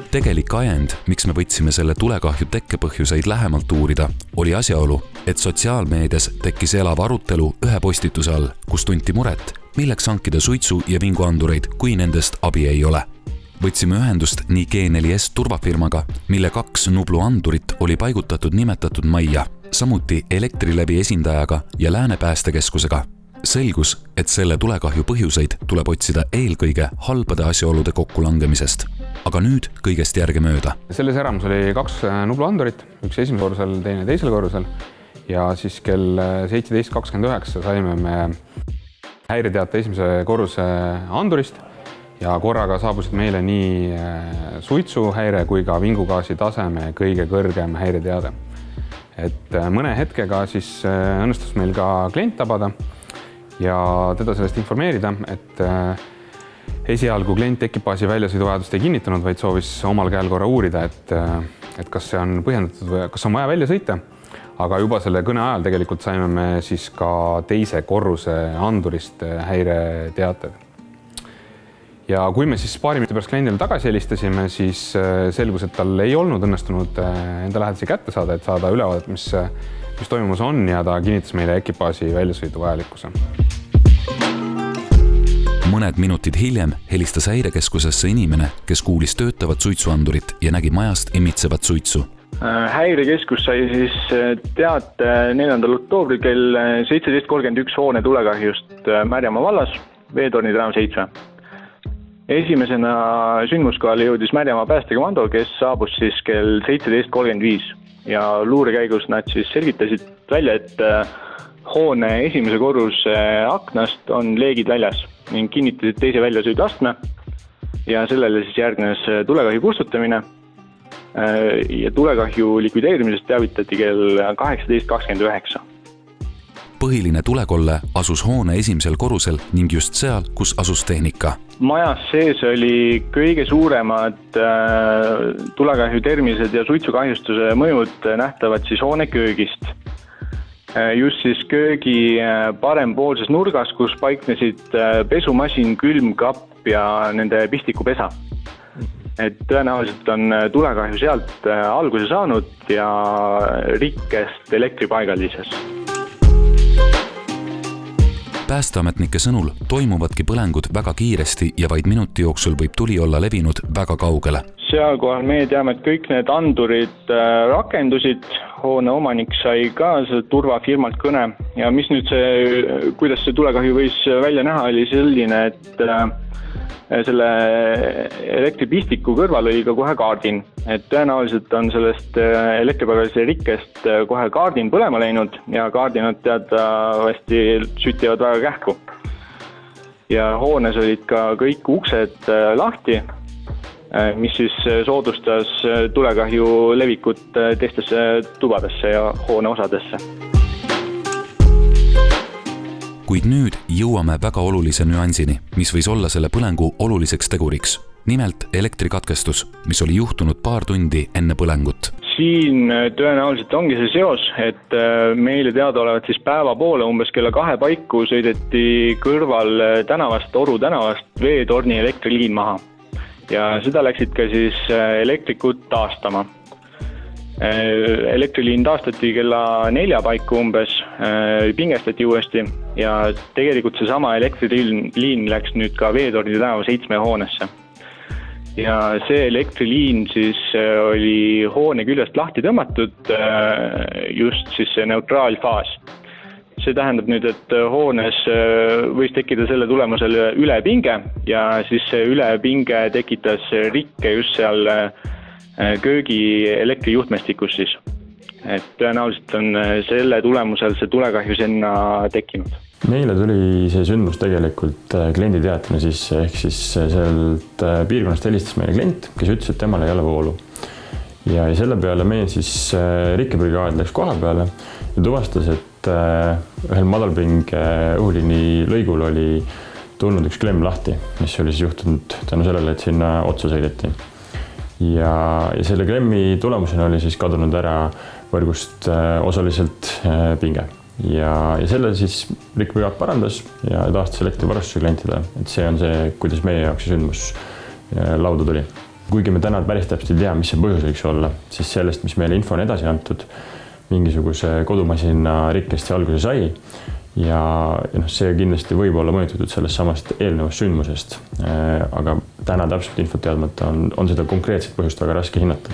Tegelik ajend, miks me võtsime selle tulekahju tekkepõhjuseid lähemalt uurida, oli asjaolu, et sotsiaalmeedias tekkis elav arutelu ühe postituse all, kus tunti muret, milleks hankida suitsu- ja vinguandureid, kui nendest abi ei ole. Võtsime ühendust nii G4S turvafirmaga, mille 2 Nublu andurit oli paigutatud nimetatud majja, samuti Elektrilevi esindajaga ja Lääne päästekeskusega. Selgus, et selle tulekahju põhjuseid tuleb otsida eelkõige halbade asjaolude kokkulangemisest. Aga nüüd kõigest järge mööda. Selles eramus oli 2 Nublu andurit, üks esimesel korrusel, teine teisel korrusel. Ja siis kell 17.29 saime me häireteate esimese korruse andurist ja korraga saabusid meile nii suitsuhäire kui ka vingugaasi taseme kõige kõrgem häireteade. Et mõne hetkega siis õnnestus meil ka klient tabada ja teda sellest informeerida, et esialgu klient ekipaasi väljasõiduvajadust ei kinnitanud, vaid soovis omal käel korra uurida, et kas see on põhjendatud või kas on vaja välja sõita. Aga juba selle kõne ajal tegelikult saime me siis ka teise korruse andurist häireteated. Ja kui me siis paari minuti pärast kliendile tagasi helistasime, siis selgus, et tal ei olnud õnnestunud enda lähedasi kätte saada, et saada ülevaadet, mis toimumas on ja ta kinnitas meile ekipaasi väljasõidu vajalikkuse. Mõned minutid hiljem helistas häirekeskusesse inimene, kes kuulis töötavat suitsuandurit ja nägi majast imitsevat suitsu. Häirekeskus sai siis teate 4. oktoobril kell 17.31 hoone tulekahjust Märjamaa vallas, Veetorni tänav 7. Esimesena sündmuskohale jõudis Märjamaa päästekomando, kes saabus siis kell 17.35 ja luure käigus nad siis selgitasid välja, et hoone esimese korruse aknast on leegid väljas ning kinnitasid teise väljasõiduastme ja sellele siis järgnes tulekahju kustutamine ja tulekahju likvideerimisest teavitati kell 18.29. Põhiline tulekolle asus hoone esimesel korrusel ning just seal, kus asus tehnika. Majas sees oli kõige suuremad tulekahju termised ja suitsukahjustuse mõjud nähtavad siis hoone köögist. Just siis köögi parempoolses nurgas, kus paiknesid pesumasin, külmkapp ja nende pistikupesa. Et tõenäoliselt on tulekahju sealt alguse saanud ja rikkest elektripaigalises. Päästeametnike sõnul toimuvadki põlengud väga kiiresti ja vaid minuti jooksul võib tuli olla levinud väga kaugele. Sealkohal me teame, et kõik need andurid rakendusid, hoone omanik sai ka turvafirmalt kõne ja kuidas see tulekahju võis välja näha, oli selline, et selle elektripistiku kõrval oli ka kohe kaardin. Et tõenäoliselt on sellest elektripaigalise rikkest kohe kaardin põlema läinud ja kaardinad teatavasti sütivad väga kähku. Ja hoones olid ka kõik uksed lahti, mis siis soodustas tulekahju levikut teistesse tubadesse ja hoone osadesse. Kuid nüüd jõuame väga olulise nüansini, mis võis olla selle põlengu oluliseks teguriks. Nimelt elektrikatkestus, mis oli juhtunud paar tundi enne põlengut. Siin tõenäoliselt ongi see seos, et meile teada olevat siis päeva poole umbes kella 2 paiku sõideti kõrval tänavast, Oru tänavast Veetorni elektriliin maha. Ja seda läksid ka siis elektrikud taastama. Elektriliin taastati kella 4 paiku umbes, pingestati uuesti ja tegelikult see sama elektriliin läks nüüd ka Veetorni tänava 7 hoonesse. Ja see elektriliin siis oli hoone küljest lahti tõmmatud just siis see neutraalfaas. See tähendab nüüd, et hoones võis tekkida selle tulemusel ülepinge ja siis see ülepinge tekitas rikke just seal köögi elektrijuhtmestikus siis. Et tõenäoliselt on selle tulemusel see tulekahju sinna tekkinud. Meile tuli see sündmus tegelikult kliendi teatena sisse, ehk siis sealt piirkonnast helistas meile klient, kes ütles, et temal ei ole voolu. Ja selle peale meil siis rikkebrigaad läks koha peale ja tuvastas, et ühel madalpinge õhuliini lõigul oli tulnud üks klemm lahti, mis oli siis juhtunud tänu sellele, et sinna otsa sõideti. Ja selle klemmi tulemusena oli siis kadunud ära võrgust osaliselt pinge. Ja selle siis rikkebrigaad parandas ja taastas elektrivarustuse klientidele, et see on see, kuidas meie jaoks see sündmus lauda tuli. kuigi me täna päris täpselt ei tea, mis see põhjus võiks olla, siis sellest, mis meile info on edasi antud, mingisuguse kodumasina rikkest see alguse sai ja see kindlasti võib olla mõjutatud sellest samast eelnevast sündmusest. Aga täna täpselt infot teadmata on seda konkreetset põhjust väga raske hinnata.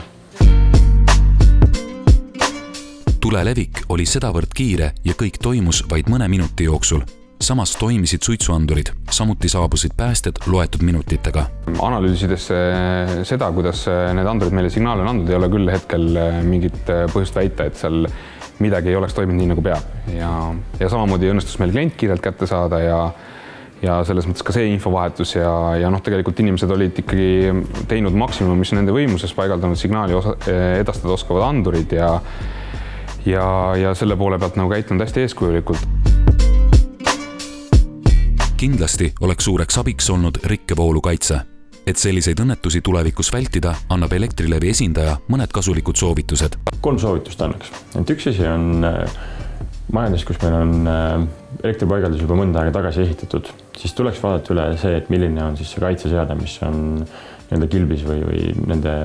Tule levik oli sedavõrd kiire ja kõik toimus vaid mõne minuti jooksul. Samas toimisid suitsuandurid, samuti saabusid päästed loetud minutitega. Analüüsides seda, kuidas need andurid meile signaale on andnud, ei ole küll hetkel mingit põhjust väita, et seal midagi ei oleks toiminud nii, nagu peab. Ja samamoodi õnnestus meil klient kiirelt kätte saada ja selles mõttes ka see infovahetus ja tegelikult inimesed olid ikkagi teinud maksimum, mis nende võimuses, paigaldanud signaali edastada oskavad andurid ja selle poole pealt nagu käitunud hästi eeskujulikult. Kindlasti oleks suureks abiks olnud rikkevoolu kaitse. Et selliseid õnnetusi tulevikus vältida, annab Elektrilevi esindaja mõned kasulikud soovitused. 3 soovitust annaks. Üks asi on majandus, kus meil on elektripaigaldus juba mõnda aega tagasi ehitatud, siis tuleks vaadata üle see, et milline on siis see kaitseseade, mis on nende kilbis või nende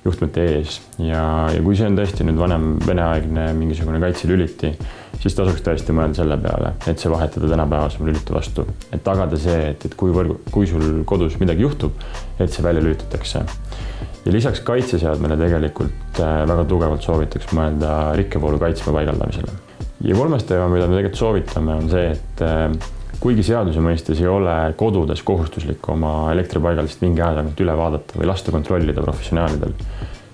juhtmete ees. Ja kui see on tõesti nüüd vanem veneaegne mingisugune kaitselüliti, siis tasuks tõesti mõelda selle peale, et see vahetada tänapäevasema lülitu vastu. Et tagada see, et kui sul kodus midagi juhtub, et see välja lülitatakse. Ja lisaks kaitseseadmele tegelikult väga tugevalt soovitaks mõelda rikkevoolu kaitsme paigaldamisele. Ja 3. teema, mida me tegelikult soovitame, on see, et kuigi seaduse mõistes ei ole kodudes kohustuslik oma elektripaigaldist mingi aja tagant üle vaadata või lasta kontrollida professionaalidel,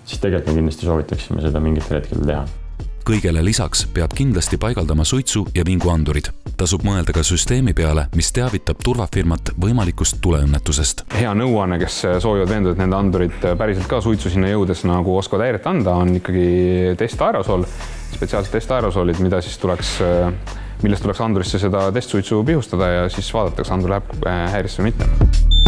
siis tegelikult me kindlasti soovitaksime seda mingitel hetkel teha. Kõigele lisaks peab kindlasti paigaldama suitsu- ja vinguandurid. Tasub mõelda ka süsteemi peale, mis teavitab turvafirmat võimalikust tuleõnnetusest. Hea nõuanne, kes soovivad veenduda, et nende andurid päriselt ka suitsu sinna jõudes nagu oskavad häiret anda, on ikkagi testaerosol, spetsiaalsed testaerosolid, millest tuleks andurisse seda testsuitsu pihustada ja siis vaadata, kas andur läheb häirisse või mitte.